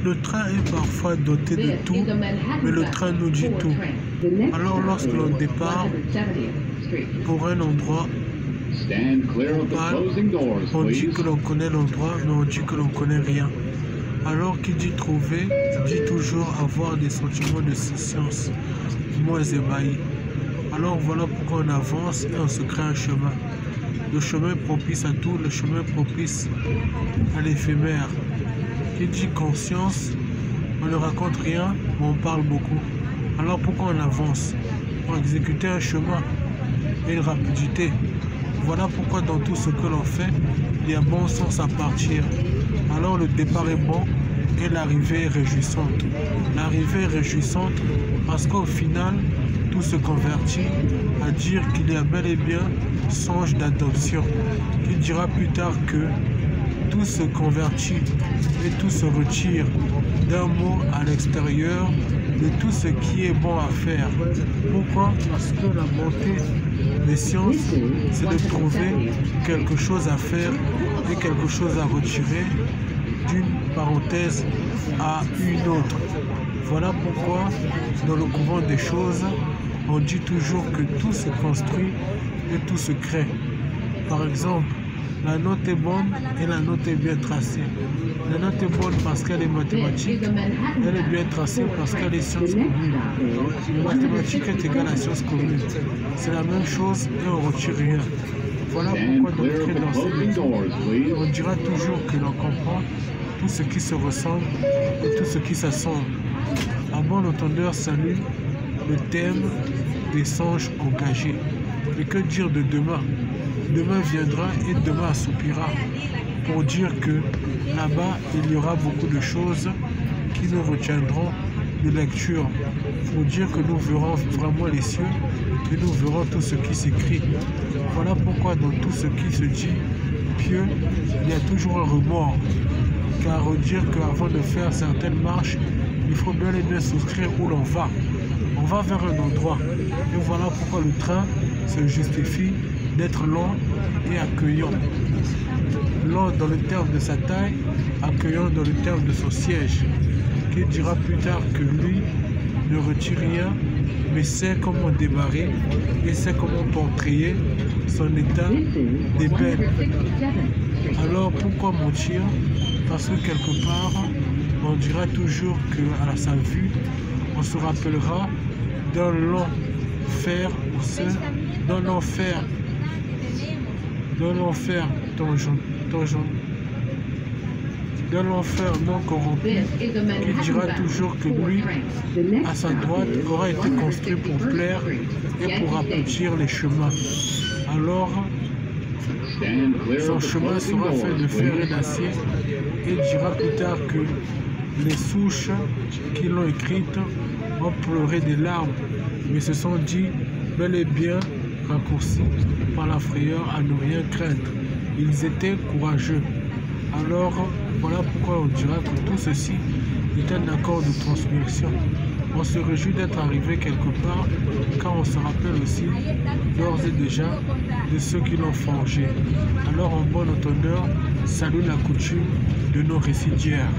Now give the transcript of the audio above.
Le train est parfois doté de tout, mais le train nous dit tout. Alors lorsque l'on départ pour un endroit, on dit que l'on connaît l'endroit, mais on dit que l'on connaît rien. Alors qui dit trouver, dit toujours avoir des sentiments de science, moins ébahis. Alors voilà pourquoi on avance et on se crée un chemin. Le chemin propice à tout, le chemin propice à l'éphémère. Qui dit conscience, on ne raconte rien, mais on parle beaucoup. Alors pourquoi on avance? Pour exécuter un chemin et une rapidité. Voilà pourquoi dans tout ce que l'on fait, il y a bon sens à partir. Alors le départ est bon et l'arrivée est réjouissante. L'arrivée est réjouissante parce qu'au final, tout se convertit à dire qu'il y a bel et bien songe d'adoption. Il dira plus tard que tout se convertit et tout se retire d'un mot à l'extérieur de tout ce qui est bon à faire. Pourquoi? Parce que la bonté des sciences, c'est de trouver quelque chose à faire et quelque chose à retirer d'une parenthèse à une autre. Voilà pourquoi dans le courant des choses, on dit toujours que tout se construit et tout se crée. Par exemple, la note est bonne et la note est bien tracée. La note est bonne parce qu'elle est mathématique, elle est bien tracée parce qu'elle est science commune. La mathématique est égale à science commune. C'est la même chose et on ne retire rien. Voilà pourquoi dans ces méthodes, on dira toujours que l'on comprend tout ce qui se ressemble et tout ce qui s'assemble. À bon entendeur, salut le thème des songes engagés. Et que dire de demain? Demain viendra et demain assoupira pour dire que là-bas, il y aura beaucoup de choses qui nous retiendront de lecture. Pour dire que nous verrons vraiment les cieux et nous verrons tout ce qui s'écrit. Voilà pourquoi dans tout ce qui se dit pieux, il y a toujours un remords. Car dire qu'avant de faire certaines marches, il faut bien et bien souscrire où l'on va. On va vers un endroit. Et voilà pourquoi le train se justifie d'être long et accueillant. Long dans le terme de sa taille, accueillant dans le terme de son siège. Qui dira plus tard que lui ne retire rien, mais sait comment démarrer et sait comment portrayer son état d'ébène. Alors pourquoi mentir? Parce que quelque part, on dira toujours qu'à sa vue, on se rappellera d'un l'enfer dans l'enfer non corrompu, qui dira toujours que lui, à sa droite, aura été construit pour plaire et pour aboutir les chemins. Alors, son chemin sera fait de fer et d'acier et dira plus tard que les souches qui l'ont écrite ont pleuré des larmes, mais se sont dit bel et bien raccourcis par la frayeur à ne rien craindre. Ils étaient courageux. Alors, voilà pourquoi on dira que tout ceci est un accord de transmission. On se réjouit d'être arrivé quelque part, car on se rappelle aussi d'ores et déjà de ceux qui l'ont forgé. Alors, en bon entendeur, salue la coutume de nos récidiaires.